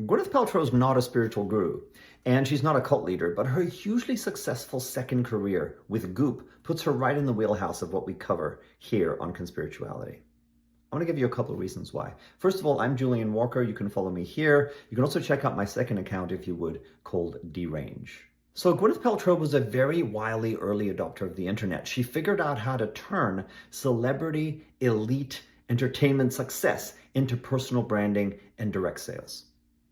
Gwyneth Paltrow is not a spiritual guru, and she's not a cult leader, but her hugely successful second career with GOOP puts her right in the wheelhouse of what we cover here on Conspirituality. I'm going to give you a couple of reasons why. First of all, I'm Julian Walker. You can follow me here. You can also check out my second account, if you would, called Derange. So Gwyneth Paltrow was a very wily early adopter of the internet. She figured out how to turn celebrity, elite, entertainment success into personal branding and direct sales.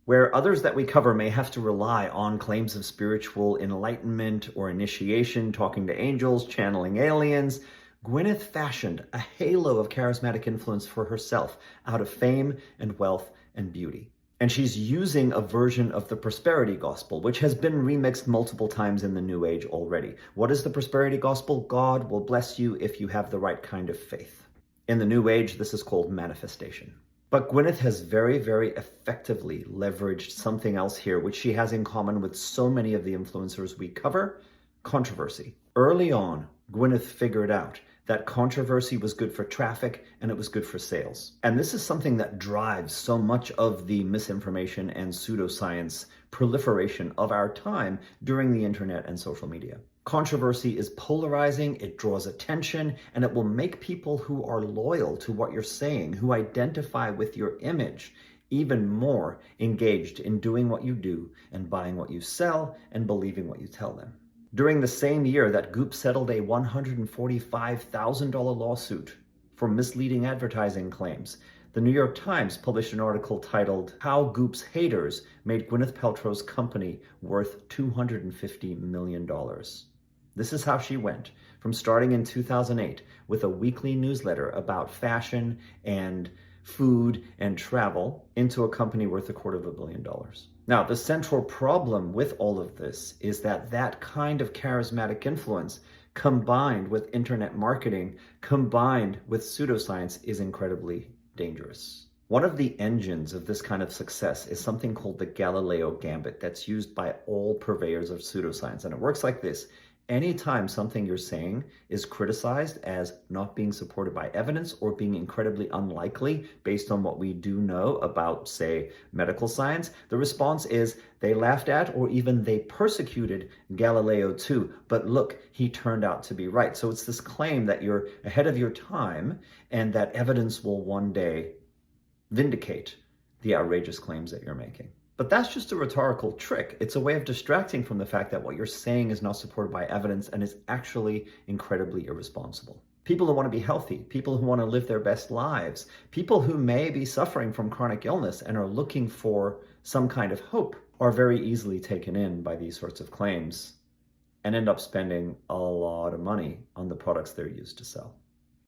Where others that we cover may have to rely on claims of spiritual enlightenment or initiation, talking to angels, channeling aliens, Gwyneth fashioned a halo of charismatic influence for herself out of fame and wealth and beauty. And she's using a version of the prosperity gospel, which has been remixed multiple times in the New Age already. What is the prosperity gospel? God will bless you if you have the right kind of faith. In the New Age, this is called manifestation. But Gwyneth has very, very effectively leveraged something else here, which she has in common with so many of the influencers we cover: controversy. Early on, Gwyneth figured out that controversy was good for traffic and it was good for sales. And this is something that drives so much of the misinformation and pseudoscience proliferation of our time during the internet and social media. Controversy is polarizing, it draws attention, and it will make people who are loyal to what you're saying, who identify with your image, even more engaged in doing what you do and buying what you sell and believing what you tell them. During the same year that GOOP settled a $145,000 lawsuit for misleading advertising claims, the New York Times published an article titled "How GOOP's Haters Made Gwyneth Paltrow's Company Worth $250 million." This is how she went from starting in 2008 with a weekly newsletter about fashion and food and travel into a company worth $250 million. Now, the central problem with all of this is that that kind of charismatic influence combined with internet marketing, combined with pseudoscience, is incredibly dangerous. One of the engines of this kind of success is something called the Galileo Gambit that's used by all purveyors of pseudoscience. And it works like this. Anytime something you're saying is criticized as not being supported by evidence or being incredibly unlikely based on what we do know about, say, medical science, the response is they laughed at or even they persecuted Galileo too. But look, he turned out to be right. So it's this claim that you're ahead of your time and that evidence will one day vindicate the outrageous claims that you're making. But that's just a rhetorical trick. It's a way of distracting from the fact that what you're saying is not supported by evidence and is actually incredibly irresponsible. People who want to be healthy, people who want to live their best lives, people who may be suffering from chronic illness and are looking for some kind of hope are very easily taken in by these sorts of claims and end up spending a lot of money on the products they're used to sell.